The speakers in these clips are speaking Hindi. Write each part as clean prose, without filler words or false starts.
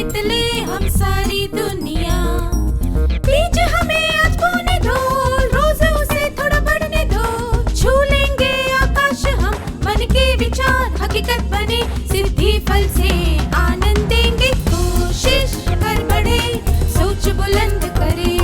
जीत ले हम सारी दुनिया। बीच हमें आज बोने दो, रोज उसे थोड़ा बढ़ने दो। छू लेंगे आकाश हम, मन के विचार हकीकत बने। सिद्धि फल से आनंद देंगे, कोशिश कर बढ़े, सोच बुलंद करे।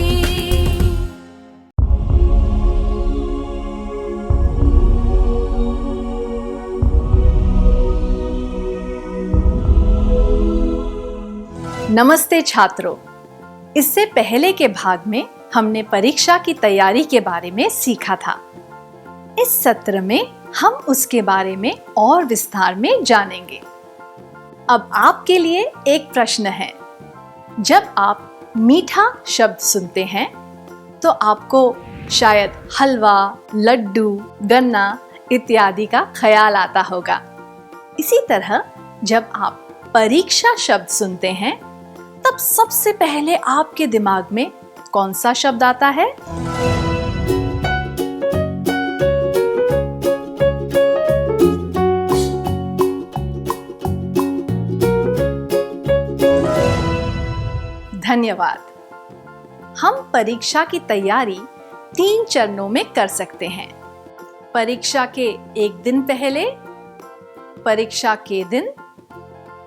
नमस्ते छात्रों, इससे पहले के भाग में हमने परीक्षा की तैयारी के बारे में सीखा था। इस सत्र में हम उसके बारे में और विस्तार में जानेंगे। अब आपके लिए एक प्रश्न है। जब आप मीठा शब्द सुनते हैं तो आपको शायद हलवा, लड्डू, गन्ना इत्यादि का ख्याल आता होगा। इसी तरह जब आप परीक्षा शब्द सुनते हैं तब सबसे पहले आपके दिमाग में कौन सा शब्द आता है? धन्यवाद। हम परीक्षा की तैयारी 3 चरणों में कर सकते हैं। परीक्षा के एक दिन पहले, परीक्षा के दिन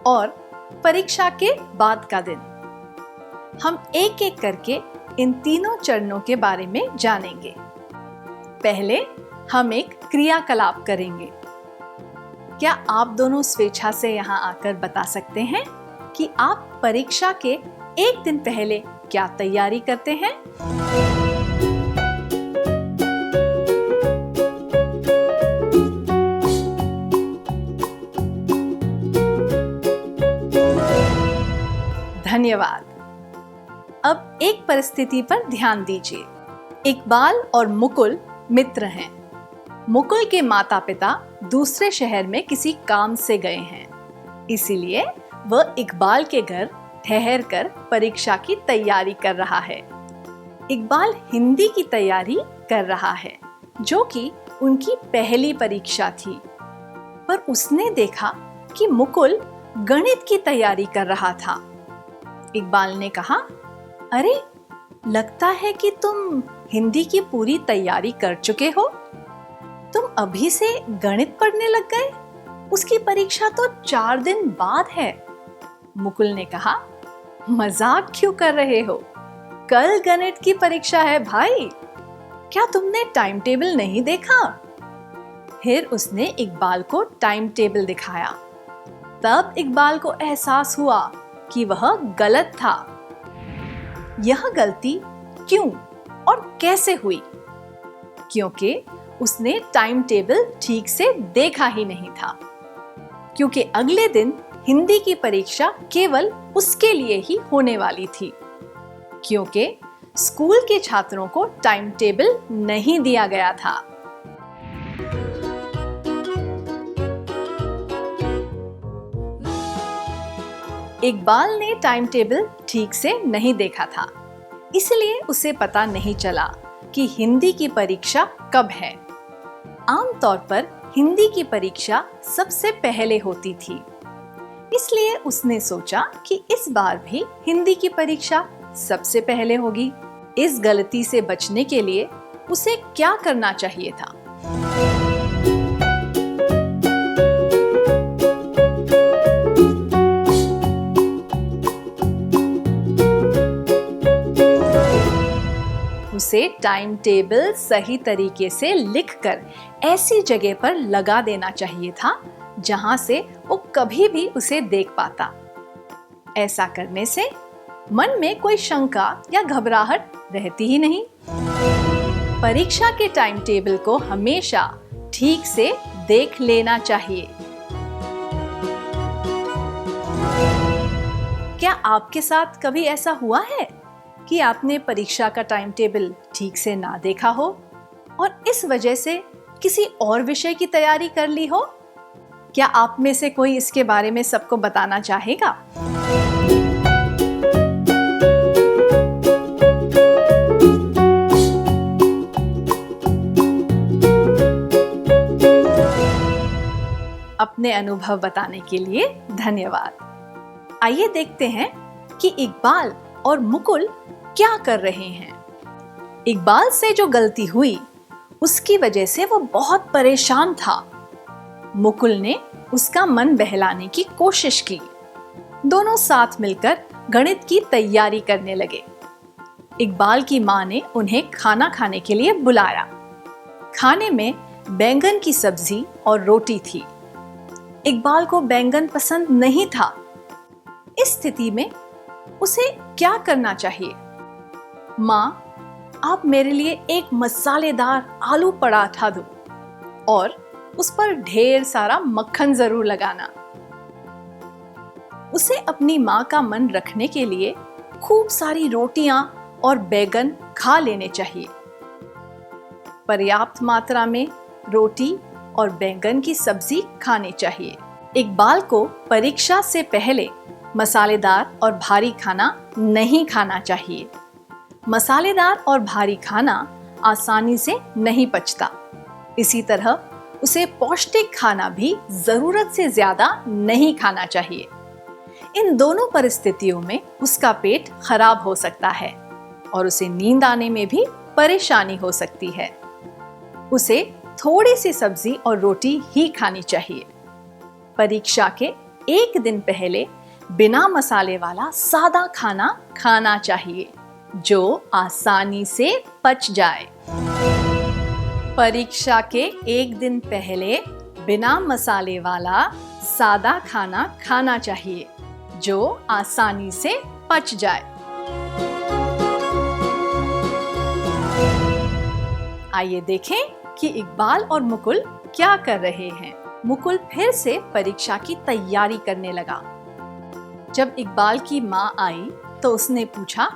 और परीक्षा के बाद का दिन। हम एक एक करके इन तीनों चरणों के बारे में जानेंगे। पहले हम एक क्रियाकलाप करेंगे। क्या आप दोनों स्वेच्छा से यहाँ आकर बता सकते हैं कि आप परीक्षा के एक दिन पहले क्या तैयारी करते हैं? धन्यवाद। अब एक परिस्थिति पर ध्यान दीजिए। इकबाल और मुकुल मित्र हैं। मुकुल के माता पिता दूसरे शहर में किसी काम से गए हैं, इसीलिए वह इकबाल के घर ठहर कर परीक्षा की तैयारी कर रहा है। इकबाल हिंदी की तैयारी कर रहा है, जो कि उनकी पहली परीक्षा थी। पर उसने देखा कि मुकुल गणित की तैयारी कर रहा था। इकबाल ने कहा, अरे लगता है कि तुम हिंदी की पूरी तैयारी कर चुके हो। तुम अभी से गणित पढ़ने लग गए? उसकी परीक्षा तो 4 दिन बाद है। मुकुल ने कहा, मजाक क्यों कर रहे हो? कल गणित की परीक्षा है भाई। क्या तुमने टाइम टेबल नहीं देखा? फिर उसने इकबाल को टाइम टेबल दिखाया। तब इकबाल को एहसास हुआ कि वह गलत था। यह गलती क्यों और कैसे हुई? क्योंकि उसने टाइम टेबल ठीक से देखा ही नहीं था। क्योंकि अगले दिन हिंदी की परीक्षा केवल उसके लिए ही होने वाली थी। क्योंकि स्कूल के छात्रों को टाइम टेबल नहीं दिया गया था। इकबाल ने टाइम टेबल ठीक से नहीं देखा था, इसलिए उसे पता नहीं चला कि हिंदी की परीक्षा कब है। आमतौर पर हिंदी की परीक्षा सबसे पहले होती थी, इसलिए उसने सोचा कि इस बार भी हिंदी की परीक्षा सबसे पहले होगी। इस गलती से बचने के लिए उसे क्या करना चाहिए था? उसे टाइम टेबल सही तरीके से लिखकर ऐसी जगह पर लगा देना चाहिए था जहां से वो कभी भी उसे देख पाता। ऐसा करने से मन में कोई शंका या घबराहट रहती ही नहीं। परीक्षा के टाइम टेबल को हमेशा ठीक से देख लेना चाहिए। क्या आपके साथ कभी ऐसा हुआ है कि आपने परीक्षा का टाइम टेबल ठीक से ना देखा हो और इस वजह से किसी और विषय की तैयारी कर ली हो? क्या आप में से कोई इसके बारे में सबको बताना चाहेगा? अपने अनुभव बताने के लिए धन्यवाद। आइए देखते हैं कि इकबाल और मुकुल क्या कर रहे हैं। इकबाल से जो गलती हुई उसकी वजह से वो बहुत परेशान था। मुकुल ने उसका मन बहलाने की कोशिश की। दोनों साथ मिलकर गणित की तैयारी करने लगे। इकबाल की माँ ने उन्हें खाना खाने के लिए बुलाया। खाने में बैंगन की सब्जी और रोटी थी। इकबाल को बैंगन पसंद नहीं था। इस स्थिति में उसे क्या करना चाहिए? माँ, आप मेरे लिए एक मसालेदार आलू पराठा दो और उस पर ढेर सारा मक्खन जरूर लगाना। उसे अपनी माँ का मन रखने के लिए खूब सारी रोटियां और बैंगन खा लेने चाहिए। पर्याप्त मात्रा में रोटी और बैंगन की सब्जी खानी चाहिए। इकबाल को परीक्षा से पहले मसालेदार और भारी खाना नहीं खाना चाहिए। मसालेदार और भारी खाना आसानी से नहीं पचता। इसी तरह उसे पौष्टिक खाना भी जरूरत से ज्यादा नहीं खाना चाहिए। इन दोनों परिस्थितियों में उसका पेट खराब हो सकता है और उसे नींद आने में भी परेशानी हो सकती है। उसे थोड़ी सी सब्जी और रोटी ही खानी चाहिए। परीक्षा के एक दिन पहले बिना मसाले वाला सादा खाना खाना चाहिए जो आसानी से पच जाए। परीक्षा के एक दिन पहले बिना मसाले वाला सादा खाना खाना चाहिए जो आसानी से पच जाए। आइए देखें कि इकबाल और मुकुल क्या कर रहे हैं। मुकुल फिर से परीक्षा की तैयारी करने लगा। जब इकबाल की माँ आई तो उसने पूछा,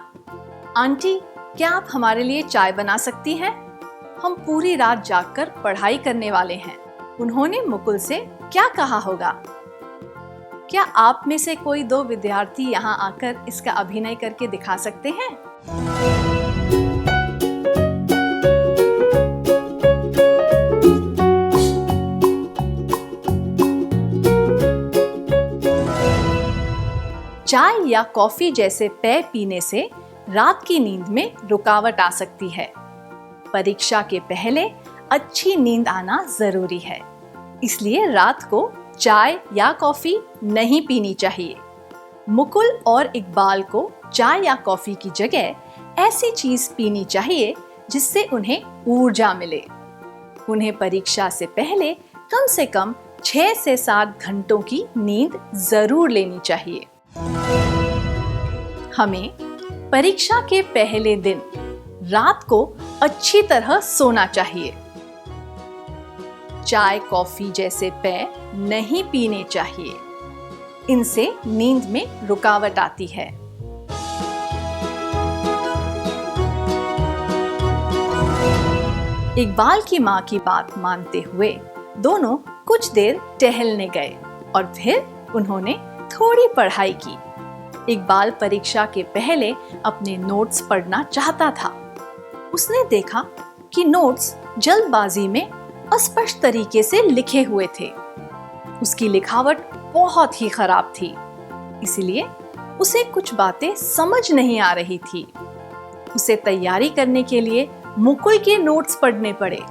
आंटी, क्या आप हमारे लिए चाय बना सकती हैं? हम पूरी रात जागकर पढ़ाई करने वाले हैं। उन्होंने मुकुल से क्या कहा होगा? क्या आप में से कोई दो विद्यार्थी यहाँ आकर इसका अभिनय करके दिखा सकते हैं? चाय या कॉफी जैसे पेय पीने से रात की नींद में रुकावट आ सकती है। परीक्षा के पहले अच्छी नींद आना जरूरी है, इसलिए रात को चाय या कॉफी नहीं पीनी चाहिए। मुकुल और इकबाल को चाय या कॉफी की जगह ऐसी चीज पीनी चाहिए जिससे उन्हें ऊर्जा मिले। उन्हें परीक्षा से पहले कम से कम 6 से 7 घंटों की नींद जरूर लेनी चाहिए। हमें परीक्षा के पहले दिन रात को अच्छी तरह सोना चाहिए। चाय कॉफी जैसे पेय नहीं पीने चाहिए, इनसे नींद में रुकावट आती है। इकबाल की माँ की बात मानते हुए दोनों कुछ देर टहलने गए और फिर उन्होंने थोड़ी पढ़ाई की। इकबाल परीक्षा के पहले अपने नोट्स पढ़ना चाहता था। उसने देखा कि नोट्स जल्दबाजी में अस्पष्ट तरीके से लिखे हुए थे। उसकी लिखावट बहुत ही खराब थी, इसलिए उसे कुछ बातें समझ नहीं आ रही थी। उसे तैयारी करने के लिए मुकुल के नोट्स पढ़ने पड़े।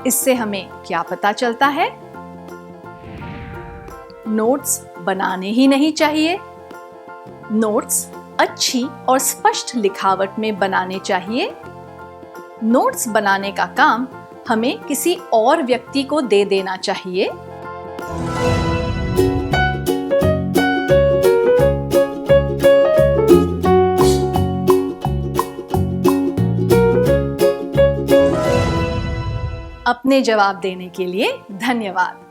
इससे हमें क्या पता चलता है? नोट्स बनाने ही नहीं चाहिए। नोट्स अच्छी और स्पष्ट लिखावट में बनाने चाहिए। नोट्स बनाने का काम हमें किसी और व्यक्ति को दे देना चाहिए। अपने जवाब देने के लिए धन्यवाद।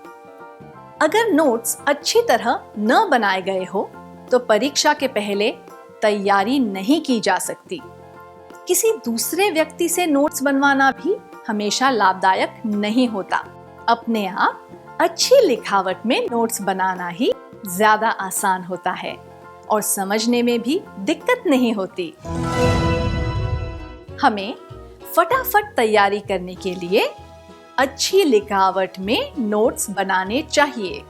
अगर नोट्स अच्छी तरह न बनाए गए हो तो परीक्षा के पहले तैयारी नहीं की जा सकती। किसी दूसरे व्यक्ति से नोट्स बनवाना भी हमेशा लाभदायक नहीं होता। अपने आप अच्छी लिखावट में नोट्स बनाना ही ज्यादा आसान होता है और समझने में भी दिक्कत नहीं होती। हमें फटाफट तैयारी करने के लिए अच्छी लिखावट में नोट्स बनाने चाहिए।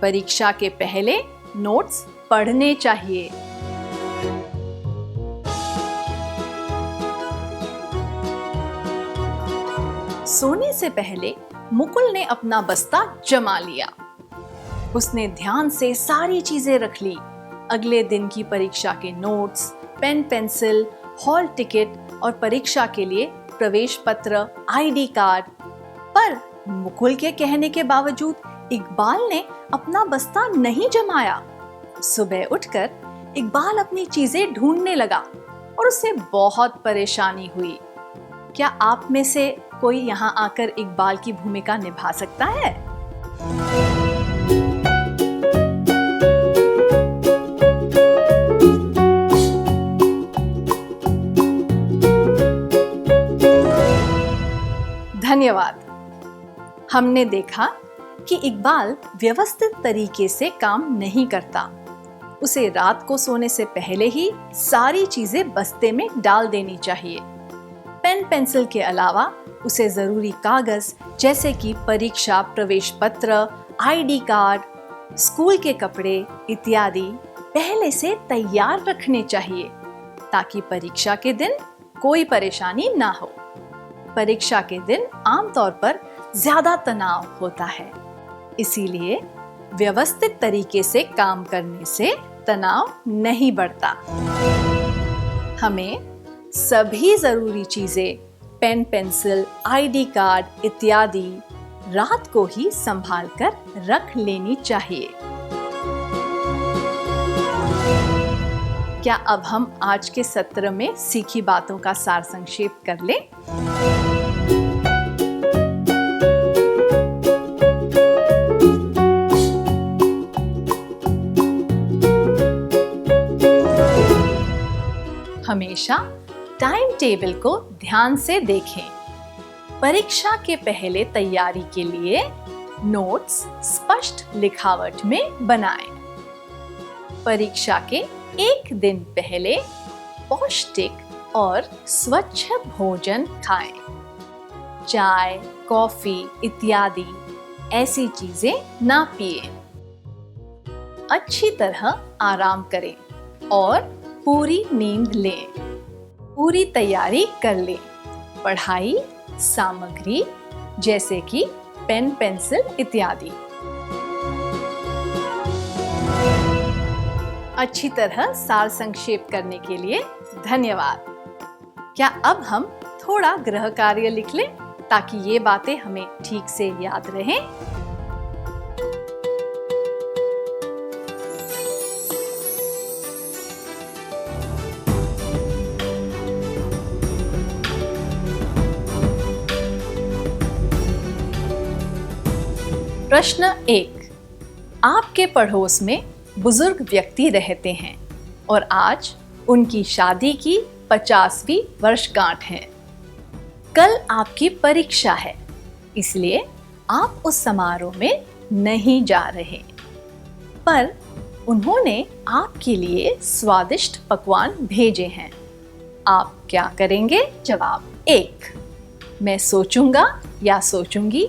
परीक्षा के पहले नोट्स पढ़ने चाहिए। सोने से पहले मुकुल ने अपना बस्ता जमा लिया। उसने ध्यान से सारी चीजें रख ली। अगले दिन की परीक्षा के notes, pen pencil, hall ticket और परीक्षा के लिए प्रवेश पत्र, आईडी कार्ड। पर मुकुल के कहने के बावजूद इकबाल ने अपना बस्ता नहीं जमाया। सुबह उठकर इकबाल अपनी चीजें ढूंढने लगा और उसे बहुत परेशानी हुई। क्या आप में से कोई यहाँ आकर इकबाल की भूमिका निभा सकता है? धन्यवाद। हमने देखा कि इकबाल व्यवस्थित तरीके से काम नहीं करता। उसे रात को सोने से पहले ही सारी चीजें बस्ते में डाल देनी चाहिए। पेन पेंसिल के अलावा उसे जरूरी कागज जैसे कि परीक्षा प्रवेश पत्र, आईडी कार्ड, स्कूल के कपड़े इत्यादि पहले से तैयार रखने चाहिए ताकि परीक्षा के दिन कोई परेशानी ना हो। परीक्षा के दिन आमतौर पर ज्यादा तनाव होता है, इसीलिए व्यवस्थित तरीके से काम करने से तनाव नहीं बढ़ता। हमें सभी जरूरी चीजें, पेन पेंसिल, आईडी कार्ड इत्यादि रात को ही संभाल कर रख लेनी चाहिए। क्या अब हम आज के सत्र में सीखी बातों का सार संक्षेप कर लें? हमेशा टाइम टेबल को ध्यान से देखें। परीक्षा के पहले तैयारी के लिए नोट्स स्पष्ट लिखावट में बनाएं। परीक्षा के एक दिन पहले पौष्टिक और स्वच्छ भोजन खाएं। चाय, कॉफी इत्यादि ऐसी चीजें ना पिएं। अच्छी तरह आराम करें और पूरी नींद लें। पूरी तैयारी कर लें। पढ़ाई सामग्री जैसे कि पेन पेंसिल इत्यादि। अच्छी तरह सार संक्षेप करने के लिए धन्यवाद। क्या अब हम थोड़ा गृह कार्य लिख लें ताकि ये बातें हमें ठीक से याद रहें? प्रश्न 1। आपके पड़ोस में बुजुर्ग व्यक्ति रहते हैं और आज उनकी शादी की 50वीं वर्षगांठ है। कल आपकी परीक्षा है, इसलिए आप उस समारोह में नहीं जा रहे, पर उन्होंने आपके लिए स्वादिष्ट पकवान भेजे हैं। आप क्या करेंगे? जवाब 1। मैं सोचूंगा या सोचूंगी,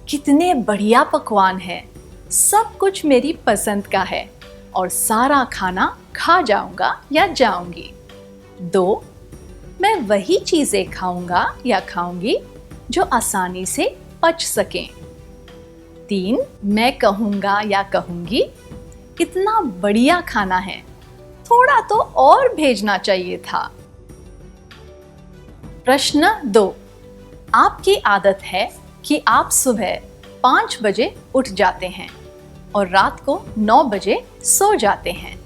कितने बढ़िया पकवान हैं, सब कुछ मेरी पसंद का है और सारा खाना खा जाऊंगा या जाऊंगी। 2। मैं वही चीजें खाऊंगा या खाऊंगी जो आसानी से पच सकें। 3। मैं कहूंगा या कहूंगी, इतना बढ़िया खाना है, थोड़ा तो और भेजना चाहिए था। प्रश्न 2। आपकी आदत है कि आप सुबह 5 बजे उठ जाते हैं और रात को 9 बजे सो जाते हैं,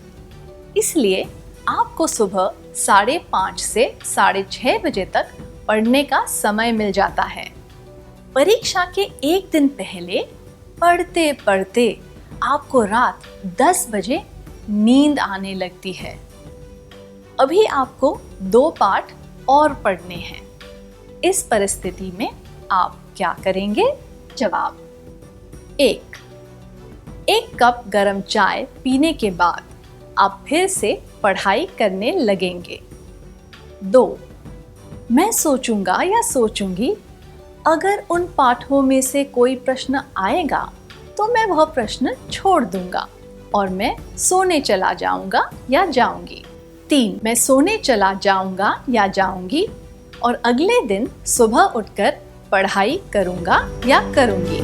इसलिए आपको सुबह 5:30 से 6:30 बजे तक पढ़ने का समय मिल जाता है। परीक्षा के एक दिन पहले पढ़ते पढ़ते आपको रात 10 बजे नींद आने लगती है। अभी आपको 2 पाठ और पढ़ने हैं। इस परिस्थिति में आप क्या करेंगे? जवाब 1। 1 कप गर्म चाय पीने के बाद आप फिर से पढ़ाई करने लगेंगे। 2। मैं सोचूंगा या सोचूंगी, अगर उन पाठों में से कोई प्रश्न आएगा तो मैं वह प्रश्न छोड़ दूंगा और मैं सोने चला जाऊंगा या जाऊंगी। 3, मैं सोने चला जाऊंगा या जाऊंगी और अगले दिन सुबह उठकर पढ़ाई करूंगा या करूंगी।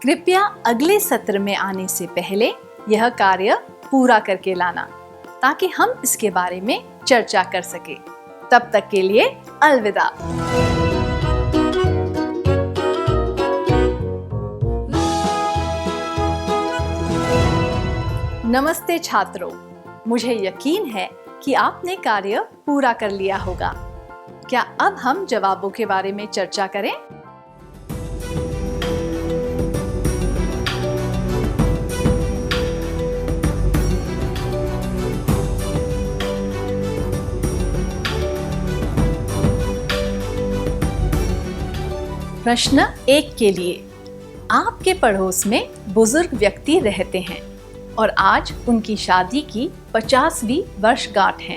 कृपया अगले सत्र में आने से पहले यह कार्य पूरा करके लाना ताकि हम इसके बारे में चर्चा कर सके। तब तक के लिए अलविदा। नमस्ते छात्रों, मुझे यकीन है कि आपने कार्य पूरा कर लिया होगा। क्या अब हम जवाबों के बारे में चर्चा करें? प्रश्न 1 के लिए, आपके पड़ोस में बुजुर्ग व्यक्ति रहते हैं और आज उनकी शादी की 50वीं वर्षगांठ है।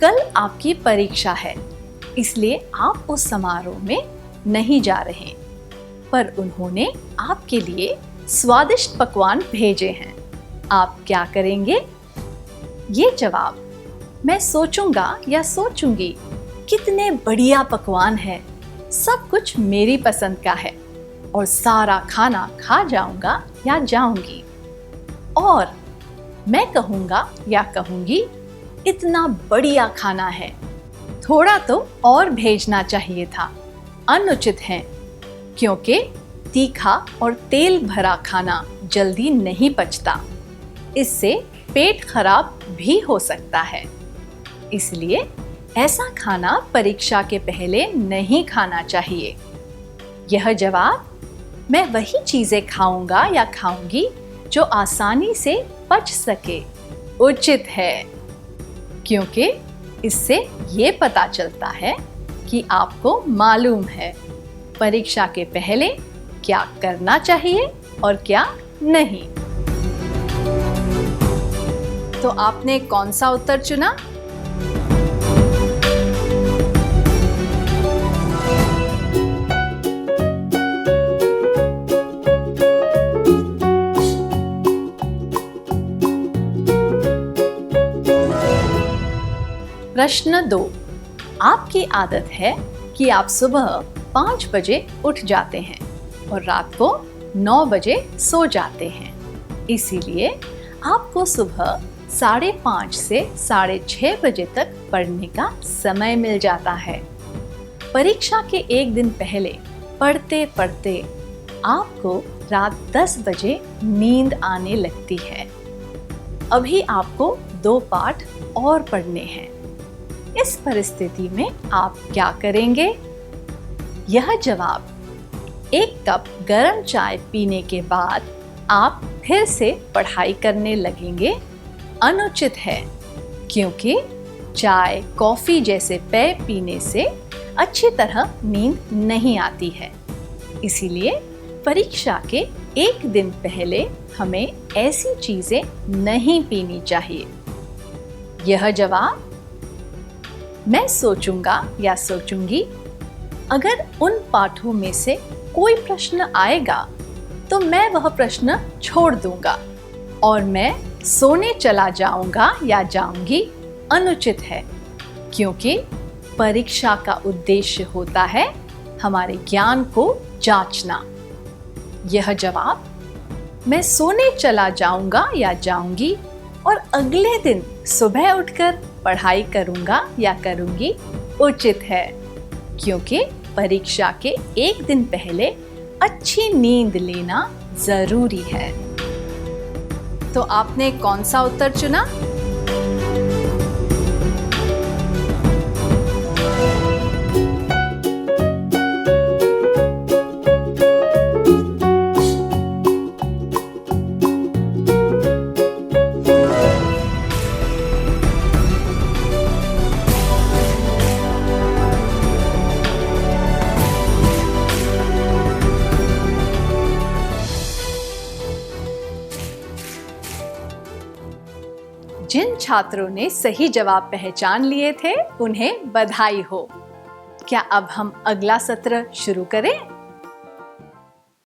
कल आपकी परीक्षा है, इसलिए आप उस समारोह में नहीं जा रहे, पर उन्होंने आपके लिए स्वादिष्ट पकवान भेजे हैं। आप क्या करेंगे? ये जवाब, मैं सोचूंगा या सोचूंगी, कितने बढ़िया पकवान है, सब कुछ मेरी पसंद का है और सारा खाना खा जाऊंगा या जाऊंगी। और मैं कहूंगा या कहूंगी, इतना बढ़िया खाना है, थोड़ा तो और भेजना चाहिए था, अनुचित है, क्योंकि तीखा और तेल भरा खाना जल्दी नहीं पचता, इससे पेट खराब भी हो सकता है। इसलिए ऐसा खाना परीक्षा के पहले नहीं खाना चाहिए। यह जवाब, मैं वही चीजें खाऊंगा या खाऊंगी जो आसानी से पच सके, उचित है, क्योंकि इससे ये पता चलता है कि आपको मालूम है परीक्षा के पहले क्या करना चाहिए और क्या नहीं। तो आपने कौन सा उत्तर चुना? प्रश्न 2, आपकी आदत है कि आप सुबह 5 बजे उठ जाते हैं और रात को 9 बजे सो जाते हैं। इसीलिए आपको सुबह 5:30 से 6:30 बजे तक पढ़ने का समय मिल जाता है। परीक्षा के एक दिन पहले पढ़ते पढ़ते आपको रात 10 बजे नींद आने लगती है। अभी आपको 2 पाठ और पढ़ने हैं। इस परिस्थिति में आप क्या करेंगे? यह जवाब, 1 कप गर्म चाय पीने के बाद आप फिर से पढ़ाई करने लगेंगे, अनुचित है, क्योंकि चाय, कॉफी जैसे पेय पीने से अच्छी तरह नींद नहीं आती है। इसीलिए परीक्षा के एक दिन पहले हमें ऐसी चीजें नहीं पीनी चाहिए। यह जवाब, मैं सोचूंगा या सोचूंगी, अगर उन पाठों में से कोई प्रश्न आएगा तो मैं वह प्रश्न छोड़ दूंगा और मैं सोने चला जाऊंगा या जाऊंगी, अनुचित है, क्योंकि परीक्षा का उद्देश्य होता है हमारे ज्ञान को जांचना। यह जवाब, मैं सोने चला जाऊंगा या जाऊंगी और अगले दिन सुबह उठकर पढ़ाई करूंगा या करूंगी, उचित है, क्योंकि परीक्षा के एक दिन पहले अच्छी नींद लेना जरूरी है। तो आपने कौन सा उत्तर चुना? जिन छात्रों ने सही जवाब पहचान लिए थे उन्हें बधाई हो। क्या अब हम अगला सत्र शुरू करें?